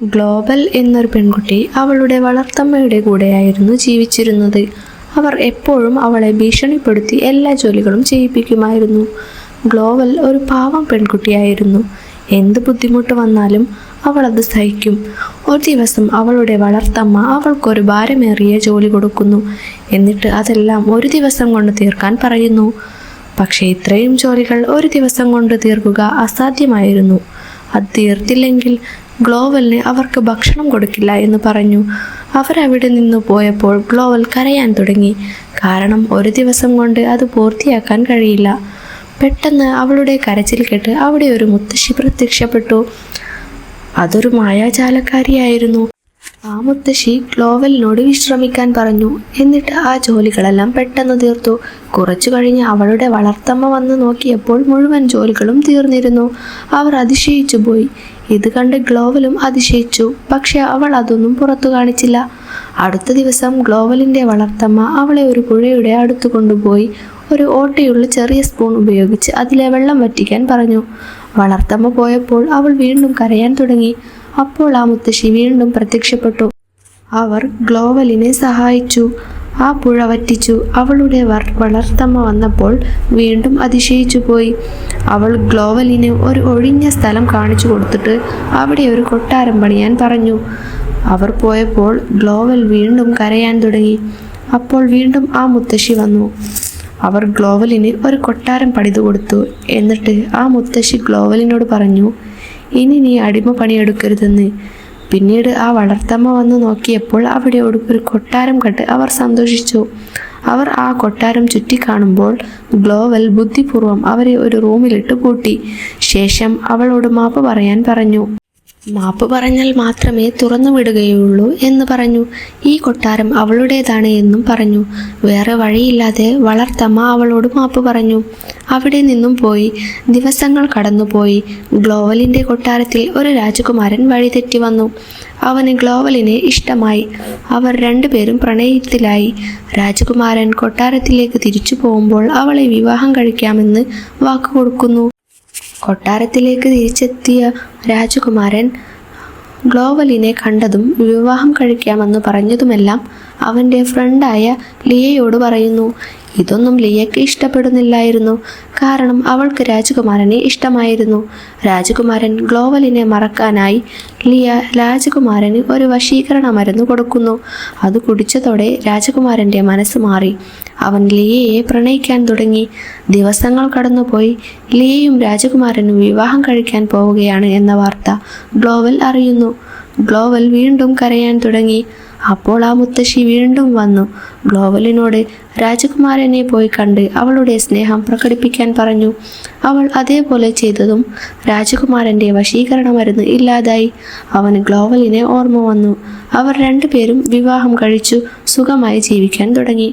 Global എന്നൊരു പെൺകുട്ടി അവളുടെ വളർത്തമ്മയുടെ കൂടെയായിരുന്നു ജീവിച്ചിരുന്നത്. അവർ എപ്പോഴും അവളെ ഭീഷണിപ്പെടുത്തി എല്ലാ ജോലികളും ചെയ്യിപ്പിക്കുമായിരുന്നു. ഗ്ലോബൽ ഒരു പാവം പെൺകുട്ടിയായിരുന്നു. എന്ത് ബുദ്ധിമുട്ട് വന്നാലും അവൾ അത് സഹിക്കും. ഒരു ദിവസം അവളുടെ വളർത്തമ്മ അവൾക്കൊരു ഭാരമേറിയ ജോലി കൊടുക്കുന്നു. എന്നിട്ട് അതെല്ലാം ഒരു ദിവസം കൊണ്ട് തീർക്കാൻ പറയുന്നു. പക്ഷേ ഇത്രയും ജോലികൾ ഒരു ദിവസം കൊണ്ട് തീർക്കുക അസാധ്യമായിരുന്നു. അത് തീർത്തില്ലെങ്കിൽ ഗ്ലോവലിന് അവർക്ക് ഭക്ഷണം കൊടുക്കില്ല എന്ന് പറഞ്ഞു. അവരവിടെ നിന്ന് പോയപ്പോൾ ഗ്ലോവൽ കരയാൻ തുടങ്ങി. കാരണം ഒരു ദിവസം കൊണ്ട് അത് പൂർത്തിയാക്കാൻ കഴിയില്ല. പെട്ടെന്ന് അവളുടെ കരച്ചിൽ കേട്ട് അവിടെ ഒരു മുത്തശ്ശി പ്രത്യക്ഷപ്പെട്ടു. അതൊരു മായാജാലക്കാരിയായിരുന്നു. ആ മുത്തശ്ശി ഗ്ലോവലിനോട് വിശ്രമിക്കാൻ പറഞ്ഞു. എന്നിട്ട് ആ ജോലികളെല്ലാം പെട്ടെന്ന് തീർത്തു. കുറച്ചു കഴിഞ്ഞ് അവളുടെ വളർത്തമ്മ വന്ന് നോക്കിയപ്പോൾ മുഴുവൻ ജോലികളും തീർന്നിരുന്നു. അവർ അതിശയിച്ചു പോയി. ഇത് കണ്ട് ഗ്ലോവലും അതിശയിച്ചു. പക്ഷെ അവൾ അതൊന്നും പുറത്തു കാണിച്ചില്ല. അടുത്ത ദിവസം ഗ്ലോവലിൻ്റെ വളർത്തമ്മ അവളെ ഒരു പുഴയുടെ അടുത്ത് കൊണ്ടുപോയി ഒരു ഓട്ടയുള്ള ചെറിയ സ്പൂൺ ഉപയോഗിച്ച് അതിലെ വെള്ളം വറ്റിക്കാൻ പറഞ്ഞു. വളർത്തമ്മ പോയപ്പോൾ അവൾ വീണ്ടും കരയാൻ തുടങ്ങി. അപ്പോൾ ആ മുത്തശ്ശി വീണ്ടും പ്രത്യക്ഷപ്പെട്ടു. അവർ ഗ്ലോവലിനെ സഹായിച്ചു. ആ പുഴ വറ്റിച്ചു. അവളുടെ വളർത്തമ്മ വന്നപ്പോൾ വീണ്ടും അതിശയിച്ചു പോയി. അവൾ ഗ്ലോവലിന് ഒരു ഒഴിഞ്ഞ സ്ഥലം കാണിച്ചു കൊടുത്തിട്ട് അവിടെ ഒരു കൊട്ടാരം പണിയാൻ പറഞ്ഞു. അവർ പോയപ്പോൾ ഗ്ലോവൽ വീണ്ടും കരയാൻ തുടങ്ങി. അപ്പോൾ വീണ്ടും ആ മുത്തശ്ശി വന്നു. അവർ ഗ്ലോവലിന് ഒരു കൊട്ടാരം പണിതു കൊടുത്തു. എന്നിട്ട് ആ മുത്തശ്ശി ഗ്ലോവലിനോട് പറഞ്ഞു, ഇനി നീ അടിമ പണിയെടുക്കരുതെന്ന്. പിന്നീട് ആ വളർത്തമ്മ വന്ന് നോക്കിയപ്പോൾ അവിടെ ഒരു കൊട്ടാരം കണ്ട് അവർ സന്തോഷിച്ചു. അവർ ആ കൊട്ടാരം ചുറ്റിക്കാണുമ്പോൾ ഗ്ലോവൽ ബുദ്ധിപൂർവ്വം അവരെ ഒരു റൂമിലിട്ട് പൂട്ടി. ശേഷം അവളോട് മാപ്പ് പറയാൻ പറഞ്ഞു. മാപ്പ് പറഞ്ഞാൽ മാത്രമേ തുറന്നു വിടുകയുള്ളൂ എന്ന് പറഞ്ഞു. ഈ കൊട്ടാരം അവളുടേതാണ് എന്നും പറഞ്ഞു. വേറെ വഴിയില്ലാതെ വളർത്തമ്മ അവളോട് മാപ്പ് പറഞ്ഞു. അവിടെ നിന്നും പോയി. ദിവസങ്ങൾ കടന്നുപോയി. ഗ്ലോവലിൻ്റെ കൊട്ടാരത്തിൽ ഒരു രാജകുമാരൻ വഴിതെറ്റി വന്നു. അവന് ഗ്ലോവലിനെ ഇഷ്ടമായി. അവർ രണ്ടുപേരും പ്രണയത്തിലായി. രാജകുമാരൻ കൊട്ടാരത്തിലേക്ക് തിരിച്ചു പോകുമ്പോൾ അവളെ വിവാഹം കഴിക്കാമെന്ന് വാക്ക് കൊടുക്കുന്നു. കൊട്ടാരത്തിലേക്ക് തിരിച്ചെത്തിയ രാജകുമാരൻ ഗ്ലോവലിനെ കണ്ടതും വിവാഹം കഴിക്കാമെന്ന് പറഞ്ഞതുമെല്ലാം അവൻ്റെ ഫ്രണ്ടായ ലിയയോട് പറയുന്നു. ഇതൊന്നും ലിയയ്ക്ക് ഇഷ്ടപ്പെടുന്നില്ലായിരുന്നു. കാരണം അവൾക്ക് രാജകുമാരനെ ഇഷ്ടമായിരുന്നു. രാജകുമാരൻ ഗ്ലോവലിനെ മറക്കാനായി ലിയ രാജകുമാരന് ഒരു വശീകരണ മരുന്ന് കൊടുക്കുന്നു. അത് കുടിച്ചതോടെ രാജകുമാരൻ്റെ മനസ്സ് മാറി. അവൻ ലിയയെ പ്രണയിക്കാൻ തുടങ്ങി. ദിവസങ്ങൾ കടന്നുപോയി. ലിയയും രാജകുമാരനും വിവാഹം കഴിക്കാൻ പോവുകയാണ് എന്ന വാർത്ത ഗ്ലോവൽ അറിയുന്നു. ഗ്ലോവൽ വീണ്ടും കരയാൻ തുടങ്ങി. അപ്പോൾ ആ മുത്തശ്ശി വീണ്ടും വന്നു. ഗ്ലോവലിനോട് രാജകുമാരനെ പോയി കണ്ട് അവളുടെ സ്നേഹം പ്രകടിപ്പിക്കാൻ പറഞ്ഞു. അവൾ അതേപോലെ ചെയ്തതും രാജകുമാരൻ്റെ വശീകരണ മരുന്ന് ഇല്ലാതായി. അവന് ഗ്ലോവലിനെ ഓർമ്മ വന്നു. അവർ രണ്ടുപേരും വിവാഹം കഴിച്ചു സുഖമായി ജീവിക്കാൻ തുടങ്ങി.